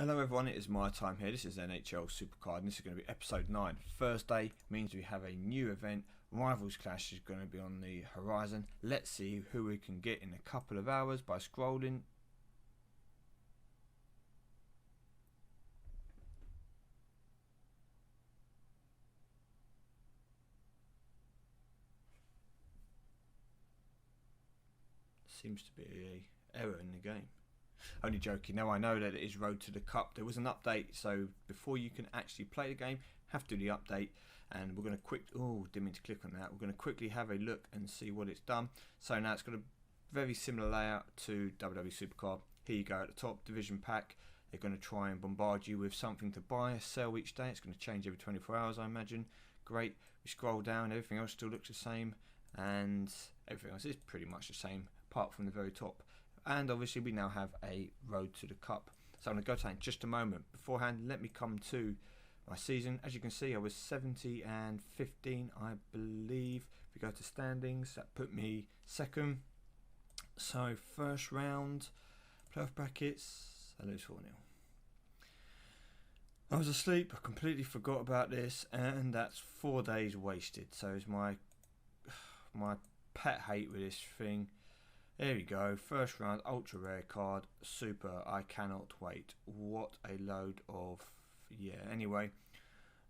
Hello everyone, it is MyTyme here. This is NHL Supercard and this is going to be episode 9. Thursday means we have a new event. Rivals Clash is going to be on the horizon. Let's see who we can get in a couple of hours by scrolling. Seems to be an error in the game. Only joking. Now I know that it is Road to the Cup. There was an update, so before you can actually play the game, have to do the update. And we're going to didn't mean to click on that. We're going to quickly have a look and see what it's done. So now it's got a very similar layout to WWE Supercard. Here you go at the top, division pack. They're going to try and bombard you with something to buy, sell each day. It's going to change every 24 hours, I imagine. Great. We scroll down, everything else still looks the same, and everything else is pretty much the same, apart from the very top. And obviously we now have a Road to the Cup. So I'm going to go to that in just a moment. Beforehand, let me come to my season. As you can see, I was 70 and 15, I believe. If we go to standings, that put me second. So first round, playoff brackets, I lose 4-0. I was asleep, I completely forgot about this, and that's 4 days wasted. So it's my pet hate with this thing. There we go, first round, ultra rare card, super, I cannot wait. What a load of, anyway,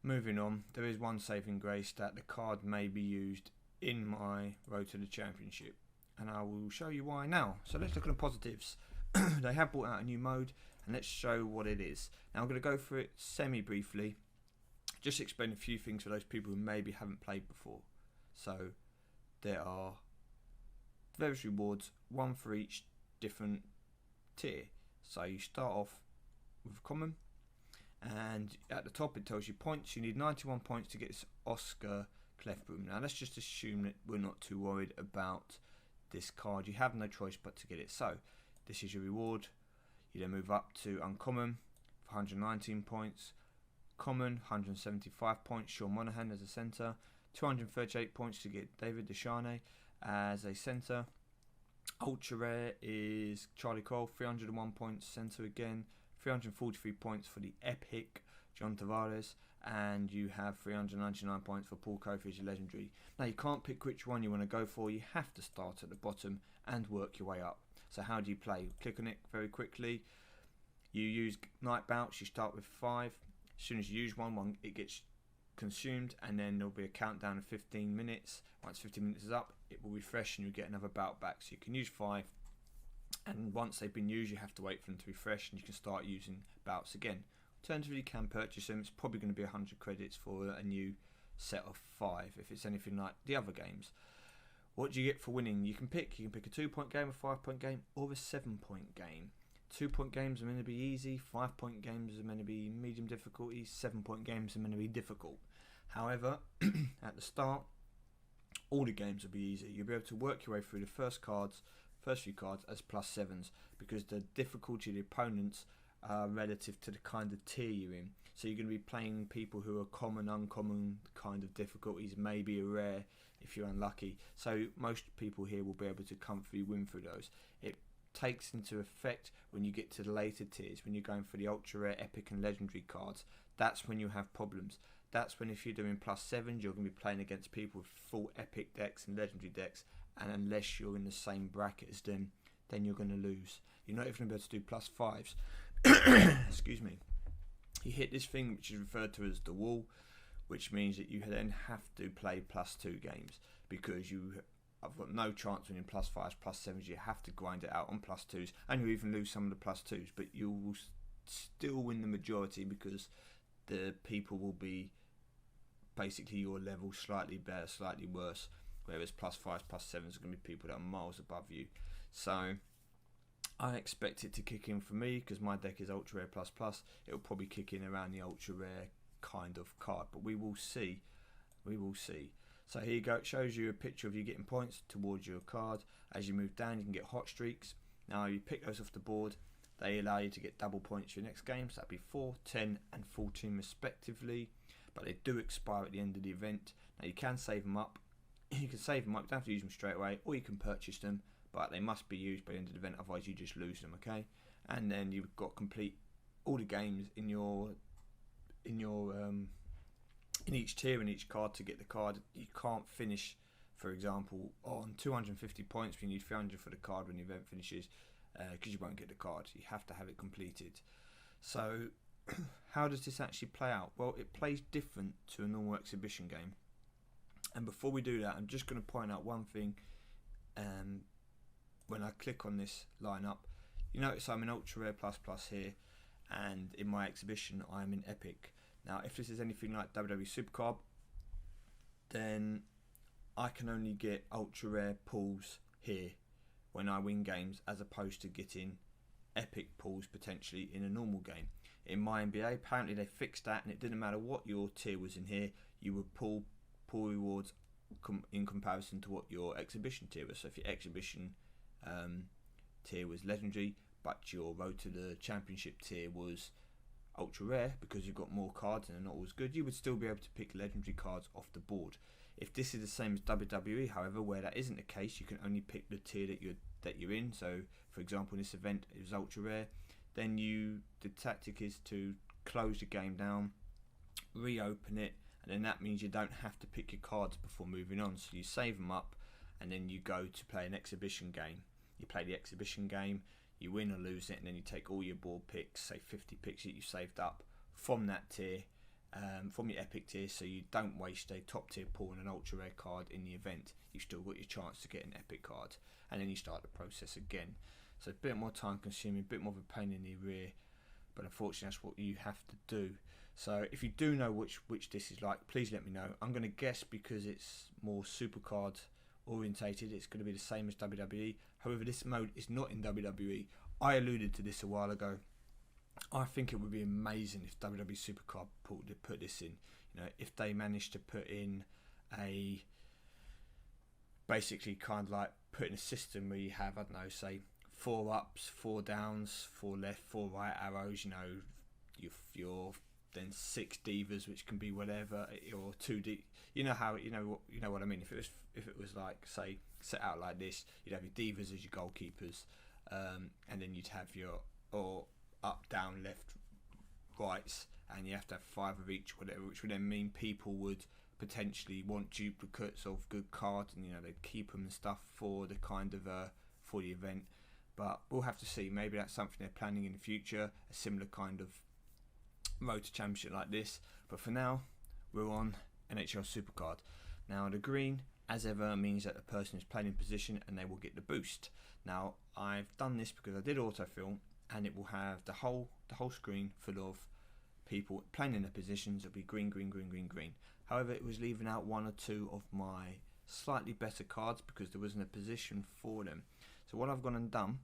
moving on. There is one saving grace, that the card may be used in my Road to the Championship, and I will show you why now. So let's look at the positives. They have brought out a new mode, and let's show what it is. Now I'm going to go through it semi-briefly, just explain a few things for those people who maybe haven't played before. So there are various rewards, one for each different tier. So you start off with common, and at the top it tells you points. You need 91 points to get this Oscar Clefboom. Now let's just assume that we're not too worried about this card. You have no choice but to get it. So this is your reward. You then move up to uncommon for 119 points, common 175 points, Sean Monahan as a centre, 238 points to get David Desharnais as a centre. Ultra rare is Charlie Cole, 301 points, centre again, 343 points for the epic John Tavares, and you have 399 points for Paul Kofi as your legendary. Now you can't pick which one you want to go for, you have to start at the bottom and work your way up. So how do you play? Click on it very quickly. You use night bouts, you start with 5. As soon as you use one it gets consumed, and then there'll be a countdown of 15 minutes. Once 15 minutes is up, it will refresh and you'll get another bout back. So you can use 5, and once they've been used, you have to wait for them to refresh, and you can start using bouts again. Alternatively, you can purchase them. It's probably going to be 100 credits for a new set of 5 if it's anything like the other games. What do you get for winning? You can pick a 2-point game, a 5-point game, or a 7-point game. 2-point games are meant to be easy, 5-point games are meant to be medium difficulty, 7-point games are meant to be difficult. However, at the start, all the games will be easy. You'll be able to work your way through the first few cards as +7s, because the difficulty of the opponents are relative to the kind of tier you're in. So you're going to be playing people who are common, uncommon kind of difficulties, maybe a rare if you're unlucky. So most people here will be able to comfortably win through those. It takes into effect when you get to the later tiers, when you're going for the ultra rare, epic and legendary cards. That's when you have problems. That's when, if you're doing +7s, you're going to be playing against people with full epic decks and legendary decks, and unless you're in the same bracket as them, then you're going to lose. You're not even going to be able to do +5s. Excuse me. You hit this thing which is referred to as the wall, which means that you then have to play +2 games, because I've got no chance winning +5s, +7s. You have to grind it out on +2s, and you even lose some of the +2s, but you will still win the majority, because the people will be basically your level, slightly better, slightly worse, whereas +5s, +7s are going to be people that are miles above you. So I expect it to kick in for me, because my deck is ultra rare ++. It will probably kick in around the ultra rare kind of card, but we will see. So here you go, it shows you a picture of you getting points towards your card. As you move down, you can get hot streaks. Now you pick those off the board, they allow you to get double points for your next game, so that'd be 4, 10 and 14 respectively, but they do expire at the end of the event. Now you can save them up, you don't have to use them straight away, or you can purchase them, but they must be used by the end of the event, otherwise you just lose them, okay? And then you've got complete all the games in each tier, in each card to get the card. You can't finish, for example, on 250 points. You need 300 for the card when the event finishes, because you won't get the card. You have to have it completed. So how does this actually play out? Well, it plays different to a normal exhibition game. And before we do that, I'm just going to point out one thing. When I click on this lineup, you notice I'm in Ultra Rare Plus Plus here, and in my exhibition I'm in Epic. Now, if this is anything like WWE Supercard, then I can only get Ultra Rare pulls here when I win games, as opposed to getting Epic pulls potentially in a normal game. In my NBA, apparently they fixed that, and it didn't matter what your tier was in here, you would pull rewards in comparison to what your exhibition tier was. So if your exhibition tier was legendary, but your road to the championship tier was ultra rare because you've got more cards and they're not always good, you would still be able to pick legendary cards off the board. If this is the same as WWE, however, where that isn't the case, you can only pick the tier that you're in. So for example, in this event it was ultra rare, then the tactic is to close the game down, reopen it, and then that means you don't have to pick your cards before moving on. So you save them up, and then you go to play an exhibition game. You play the exhibition game, you win or lose it, and then you take all your board picks, say 50 picks that you saved up from that tier, from your epic tier, so you don't waste a top tier pull and an ultra rare card in the event. You've still got your chance to get an epic card, and then you start the process again. So a bit more time consuming, a bit more of a pain in the rear, but unfortunately that's what you have to do. So if you do know which this is like, please let me know. I'm going to guess, because it's more Supercard orientated, it's going to be the same as WWE. However, this mode is not in WWE. I alluded to this a while ago. I think it would be amazing if WWE Supercard put this in. You know, if they managed to put in a, basically kind of like put in a system where you have, I don't know, say 4 ups, 4 downs, 4 left, 4 right arrows. You know, your then 6 divas, which can be whatever, or 2D. You know how you know what I mean. If it was like, say, set out like this, you'd have your divas as your goalkeepers, and then you'd have your up, down, left, rights, and you have to have 5 of each, whatever, which would then mean people would potentially want duplicates of good cards, and they'd keep them and stuff for the kind of for the event. But we'll have to see. Maybe that's something they're planning in the future, a similar kind of road to championship like this. But for now, we're on NHL Supercard. Now the green, as ever, means that the person is playing in position and they will get the boost. Now I've done this because I did autofill, and it will have the whole screen full of people playing in their positions. It'll be green, green, green, green, green. However, it was leaving out 1 or 2 of my slightly better cards because there wasn't a position for them. So what I've gone and done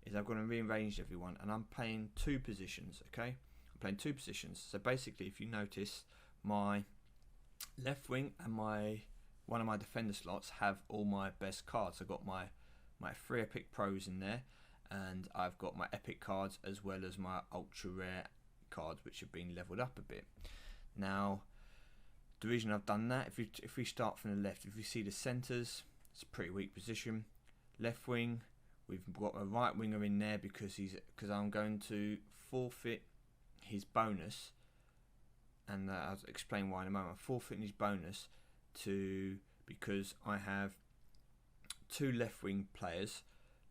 is I've gone and rearranged everyone, and I'm playing 2 positions. Okay, I'm playing 2 positions. So basically, if you notice, my left wing and one of my defender slots have all my best cards. I've got my 3 epic pros in there, and I've got my epic cards as well as my ultra rare cards, which have been leveled up a bit. Now the reason I've done that, if we start from the left, if you see the centres, it's a pretty weak position. Left wing, we've got a right winger in there because I'm going to forfeit his bonus, and I'll explain why in a moment. I'm forfeiting his bonus because I have 2 left wing players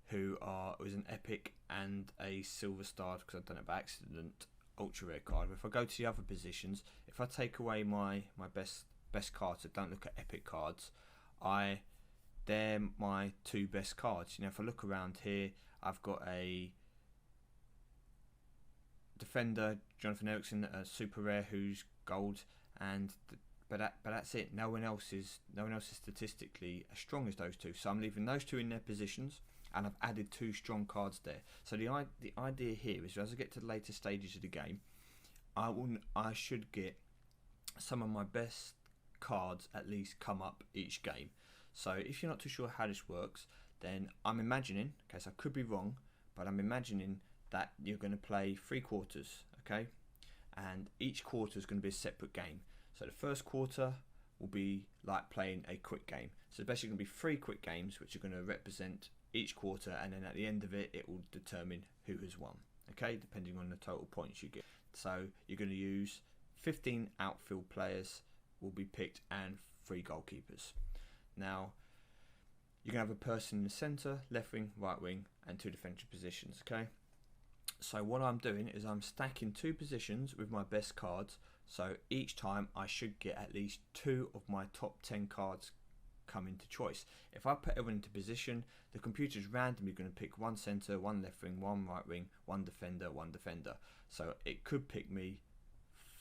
who was an epic and a silver star, because I've done it by accident, ultra rare card. But if I go to the other positions, if I take away my best cards, so don't look at epic cards, they're my 2 best cards. If I look around here, I've got a defender, Jonathan Eriksson, a super rare who's gold, but that's it. No one else is statistically as strong as those 2. So I'm leaving those 2 in their positions, and I've added 2 strong cards there. So the idea here is, as I get to the later stages of the game, I should get some of my best cards at least come up each game. So if you're not too sure how this works, then I'm imagining, okay, so I could be wrong, but I'm imagining that you're going to play 3 quarters, okay, and each quarter is going to be a separate game. So the first quarter will be like playing a quick game. So it's basically going to be 3 quick games which are going to represent each quarter, and then at the end of it, it will determine who has won. okay, depending on the total points you get. So you're going to use 15 outfield players will be picked and 3 goalkeepers. Now you're going to have a person in the centre, left wing, right wing, and 2 defensive positions, okay? So what I'm doing is I'm stacking 2 positions with my best cards, so each time I should get at least 2 of my top 10 cards come into choice. If I put everyone into position, the computer's randomly going to pick 1 centre, 1 left wing, 1 right wing, 1 defender, 1 defender. So it could pick me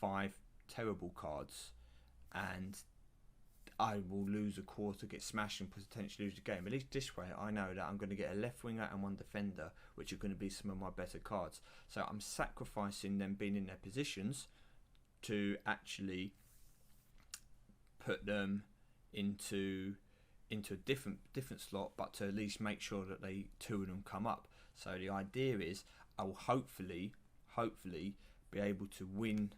5 terrible cards, and I will lose a quarter, get smashed, and potentially lose the game. At least this way I know that I'm going to get a left winger and 1 defender, which are going to be some of my better cards. So I'm sacrificing them being in their positions to actually put them into a different slot, but to at least make sure that 2 of them come up. So the idea is I will hopefully be able to win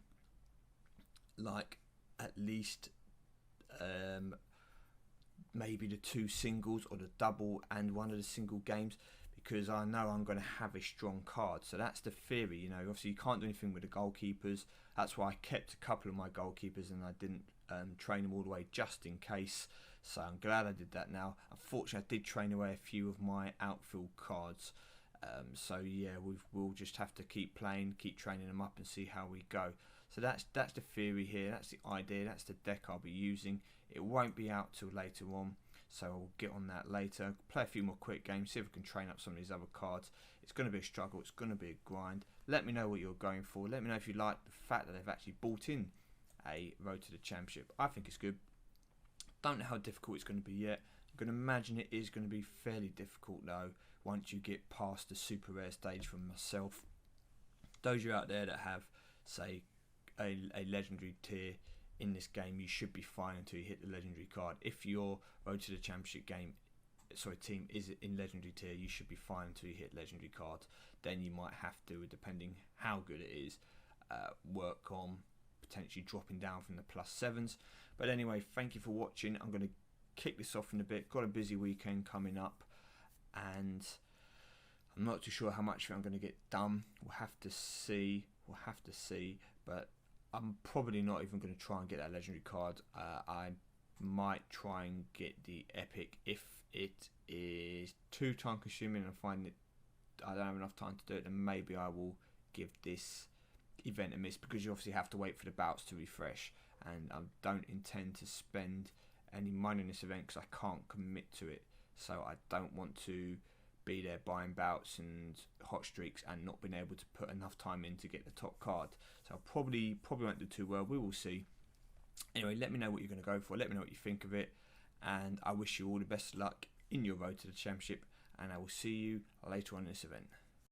like at least maybe the 2 singles or the double and 1 of the single games, because I know I'm going to have a strong card. So that's the theory, you know. Obviously you can't do anything with the goalkeepers. That's why I kept a couple of my goalkeepers and I didn't train them all the way just in case. So I'm glad I did that now. Unfortunately I did train away a few of my outfield cards. So yeah, we'll just have to keep playing, keep training them up and see how we go. So that's the theory here, that's the idea, that's the deck I'll be using. It won't be out till later on, so I'll get on that later. Play a few more quick games, see if I can train up some of these other cards. It's going to be a struggle, it's going to be a grind. Let me know what you're going for. Let me know if you like the fact that they've actually brought in a road to the championship. I think it's good. Don't know how difficult it's going to be yet. I'm going to imagine it is going to be fairly difficult though once you get past the super rare stage from myself. Those of you out there that have, say, a legendary tier in this game, you should be fine until you hit the legendary card. If your road to the championship team is in legendary tier, you should be fine until you hit legendary cards. Then you might have to, depending how good it is, work on potentially dropping down from the +7s. But anyway, thank you for watching. I'm going to kick this off in a bit. Got a busy weekend coming up, and I'm not too sure how much of it I'm going to get done. We'll have to see. But I'm probably not even going to try and get that legendary card. I might try and get the epic if it is too time consuming and I find that I don't have enough time to do it, then maybe I will give this event a miss, because you obviously have to wait for the bouts to refresh, and I don't intend to spend any money on this event because I can't commit to it. So I don't want to be there buying bouts and hot streaks and not being able to put enough time in to get the top card. So I probably won't do too well. We will see. Anyway, let me know what you're going to go for. Let me know what you think of it, and I wish you all the best of luck in your road to the championship, and I will see you later on in this event.